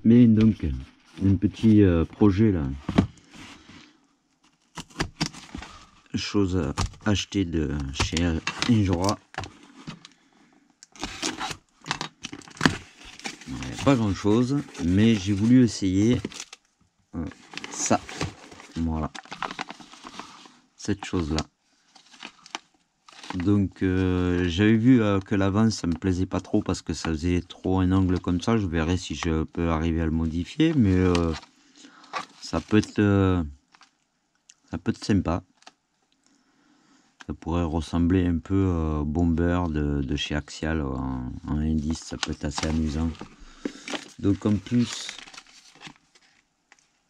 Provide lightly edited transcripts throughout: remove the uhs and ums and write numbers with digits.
Mais donc, un petit projet là. Chose à acheter de chez Injora. Pas grand chose, mais j'ai voulu essayer ça. Voilà. Cette chose là. Donc j'avais vu que l'avant ça me plaisait pas trop parce que ça faisait trop un angle comme ça. Je verrai si je peux arriver à le modifier, mais ça peut être sympa. Ça pourrait ressembler un peu au Bomber de chez Axial en indice. Ça peut être assez amusant. Donc en plus,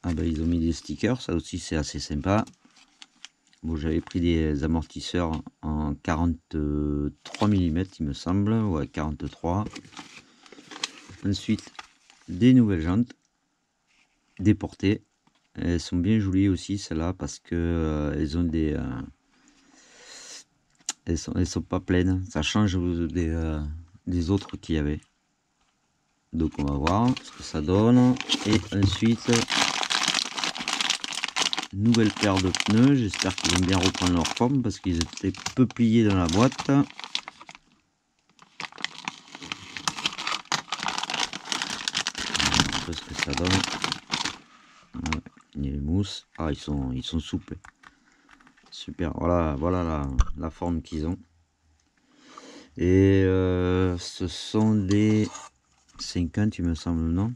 ah ben, ils ont mis des stickers, ça aussi c'est assez sympa. Bon, j'avais pris des amortisseurs en 43 mm il me semble, ouais 43. Ensuite des nouvelles jantes déportées. Elles sont bien jolies aussi celles-là parce que elles ont des elles sont pas pleines, ça change des autres qu'il y avait. Donc on va voir ce que ça donne. Et ensuite nouvelle paire de pneus, j'espère qu'ils vont bien reprendre leur forme parce qu'ils étaient peu pliés dans la boîte. Ce que ça donne. Ouais, les mousses, ah ils sont souples, super. Voilà la forme qu'ils ont. Et ce sont des 50 il me semble, non?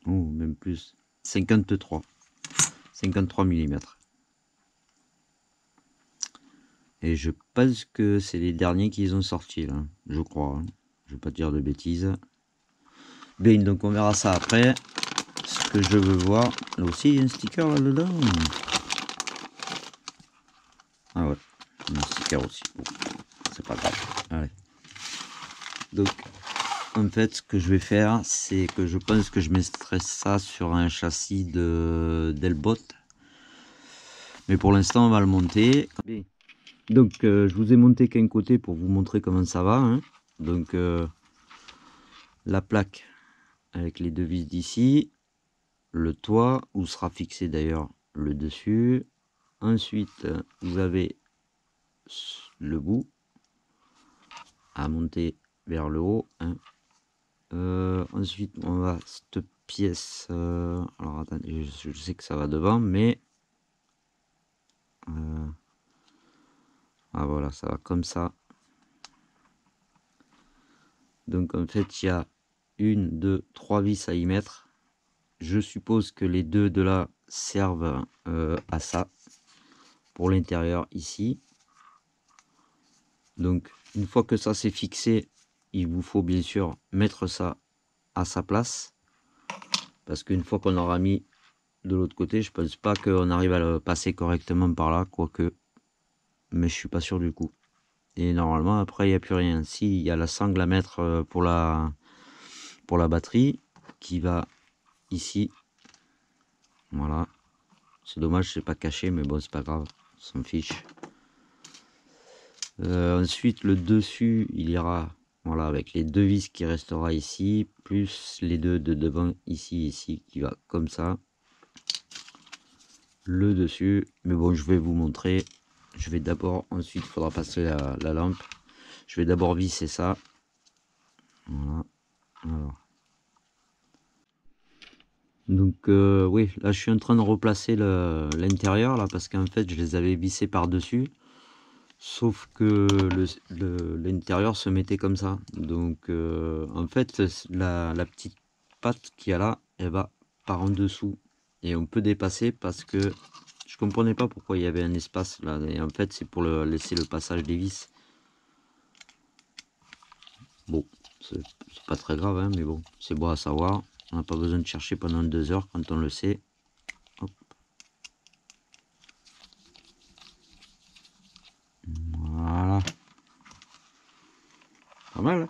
Oh, même plus, 53 mm. Et je pense que c'est les derniers qu'ils ont sortis là, je crois, hein. Je vais pas dire de bêtises. Bien, donc on verra ça après. Ce que je veux voir, là aussi il y a un sticker là dedans. Ah ouais, un sticker aussi. Bon, c'est pas grave. Allez. Donc en fait ce que je vais faire, c'est que je pense que je mettrai ça sur un châssis d'Elbot. Mais pour l'instant on va le monter. Donc je vous ai monté qu'un côté pour vous montrer comment ça va, hein. Donc la plaque avec les deux vis d'ici, le toit où sera fixé d'ailleurs le dessus. Ensuite vous avez le bout à monter vers le haut, hein. Ensuite on va cette pièce, alors attendez, je sais que ça va devant, mais ah voilà, ça va comme ça. Donc en fait il y a 1, 2, 3 vis à y mettre. Je suppose que les deux de là servent à ça pour l'intérieur ici. Donc une fois que ça c'est fixé, il vous faut bien sûr mettre ça à sa place, parce qu'une fois qu'on aura mis de l'autre côté, je pense pas qu'on arrive à le passer correctement par là, quoique, mais je suis pas sûr du coup. Et normalement après il n'y a plus rien. Si, il y a la sangle à mettre pour la batterie qui va ici. Voilà, c'est dommage, c'est pas caché, mais bon c'est pas grave, on s'en fiche. Ensuite le dessus il ira, voilà, avec les deux vis qui restera ici, plus les deux de devant ici qui va comme ça. Le dessus, mais bon je vais vous montrer. Je vais d'abord, ensuite il faudra passer la lampe. Je vais d'abord visser ça. Voilà. Alors. Donc oui, là je suis en train de replacer l'intérieur là, parce qu'en fait je les avais vissés par dessus, sauf que l'intérieur se mettait comme ça. Donc en fait la petite patte qu'il y a là, elle va par en dessous et on peut dépasser, parce que je comprenais pas pourquoi il y avait un espace là, et en fait c'est pour laisser le passage des vis. Bon, c'est pas très grave, hein, mais bon, c'est bon à savoir. On n'a pas besoin de chercher pendant 2 heures quand on le sait. Hop. Voilà. Pas mal, hein.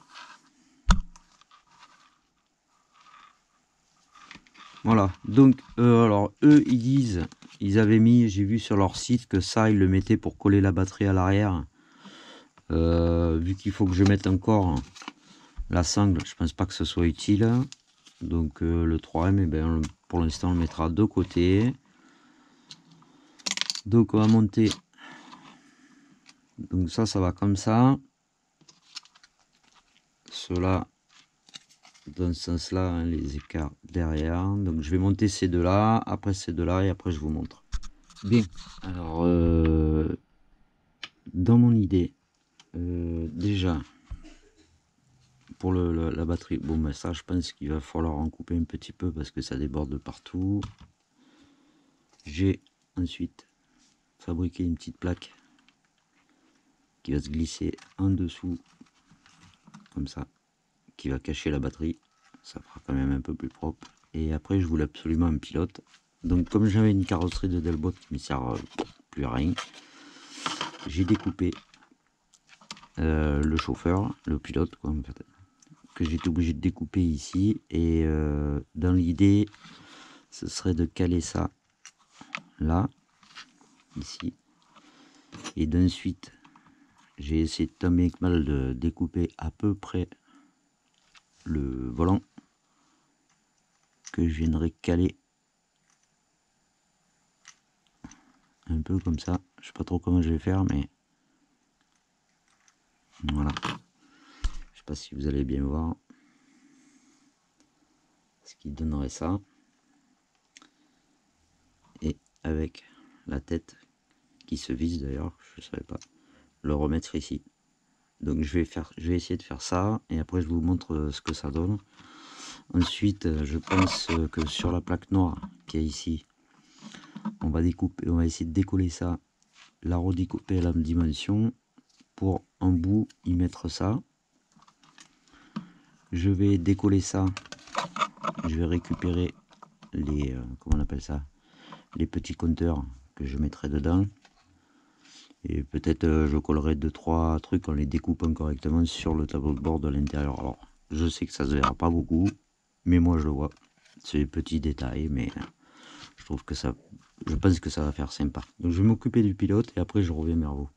Voilà, donc alors eux ils disent, ils avaient mis, j'ai vu sur leur site que ça ils le mettaient pour coller la batterie à l'arrière. Vu qu'il faut que je mette encore la sangle, je pense pas que ce soit utile. Donc le 3M, eh ben, pour l'instant on le mettra de côté. Donc on va monter. Donc ça va comme ça. Cela dans ce sens là, hein, les écarts derrière. Donc je vais monter ces deux là, après ces deux là, et après je vous montre. Bien, alors dans mon idée, déjà pour la batterie, bon ben ça je pense qu'il va falloir en couper un petit peu parce que ça déborde de partout. J'ai ensuite fabriqué une petite plaque qui va se glisser en dessous comme ça, qui va cacher la batterie. Ça fera quand même un peu plus propre. Et après je voulais absolument un pilote. Donc comme j'avais une carrosserie de Delbot qui ne sert plus à rien, j'ai découpé le chauffeur, le pilote quoi, en fait, que j'étais obligé de découper ici. Et dans l'idée, ce serait de caler ça là, ici. Et d'ensuite, j'ai essayé tant bien que mal de découper à peu près le volant que je viendrai caler un peu comme ça. Je sais pas trop comment je vais faire, mais voilà. Je sais pas si vous allez bien voir ce qui donnerait ça. Et avec la tête qui se vise d'ailleurs, je savais pas, le remettre ici. Donc je vais essayer de faire ça et après je vous montre ce que ça donne. Ensuite, je pense que sur la plaque noire qui est ici, on va essayer de décoller ça, la redécouper à la dimension pour en bout y mettre ça. Je vais décoller ça, je vais récupérer les comment on appelle ça, les petits compteurs que je mettrai dedans. Et peut-être je collerai 2-3 trucs en les découpant correctement sur le tableau de bord de l'intérieur. Alors je sais que ça se verra pas beaucoup, mais moi je le vois. C'est des petits détails, mais je trouve que ça, je pense que ça va faire sympa. Donc je vais m'occuper du pilote et après je reviens vers vous.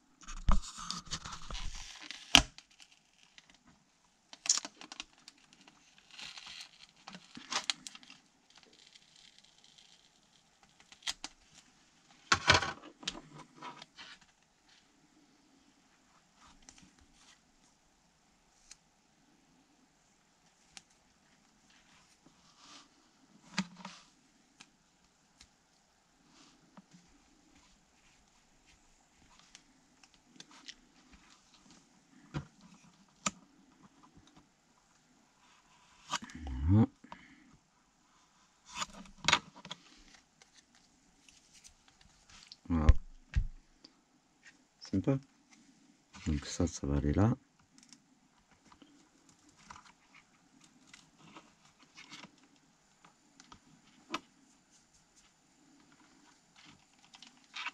Voilà, sympa. Donc ça va aller là.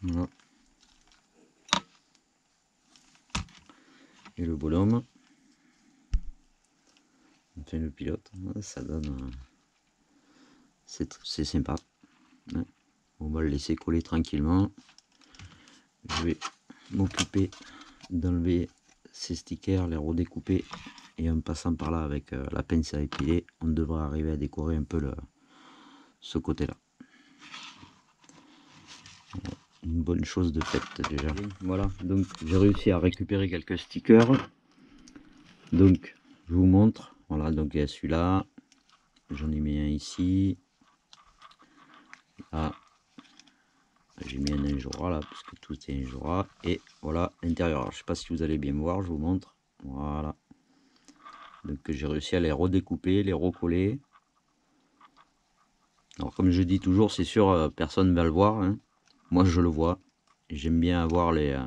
Voilà. Et le bonhomme, enfin le pilote, ça donne, c'est sympa. Ouais. On va le laisser coller tranquillement. Je vais m'occuper d'enlever ces stickers, les redécouper, et en passant par là avec la pince à épiler, on devrait arriver à décorer un peu ce côté là. Une bonne chose de faite déjà. Voilà, donc j'ai réussi à récupérer quelques stickers. Donc je vous montre. Voilà, donc il y a celui-là, j'en ai mis un ici. Là, j'ai mis un Injora là, parce que tout est Injora. Et voilà l'intérieur. Je sais pas si vous allez bien me voir, je vous montre. Voilà. Donc j'ai réussi à les redécouper, les recoller. Alors comme je dis toujours, c'est sûr, personne ne va le voir, hein. Moi je le vois. J'aime bien avoir les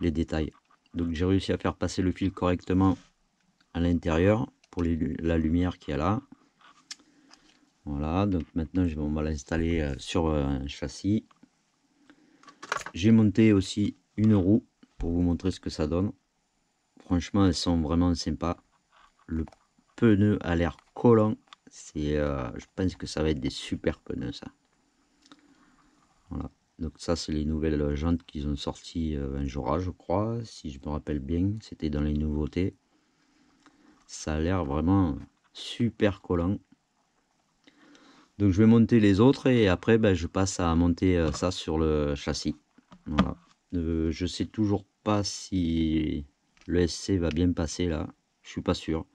détails. Donc j'ai réussi à faire passer le fil correctement à l'intérieur pour la lumière qu'il y a là. Voilà, donc maintenant on va l'installer sur un châssis. J'ai monté aussi une roue pour vous montrer ce que ça donne. Franchement, elles sont vraiment sympas. Le pneu a l'air collant. Je pense que ça va être des super pneus ça. Voilà. Donc ça c'est les nouvelles jantes qu'ils ont sorties un jour, je crois, si je me rappelle bien, c'était dans les nouveautés. Ça a l'air vraiment super collant. Donc je vais monter les autres et après ben, je passe à monter ça sur le châssis. Voilà. Je sais toujours pas si le SC va bien passer là. Je suis pas sûr.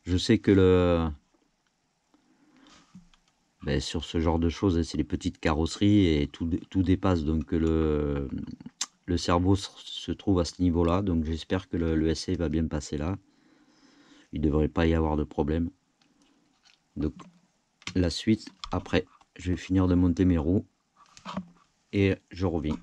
Je sais que sur ce genre de choses, c'est les petites carrosseries et tout dépasse. Donc le cerveau se trouve à ce niveau-là. Donc j'espère que le SC va bien passer là. Il ne devrait pas y avoir de problème. Donc la suite, après, je vais finir de monter mes roues et je reviens.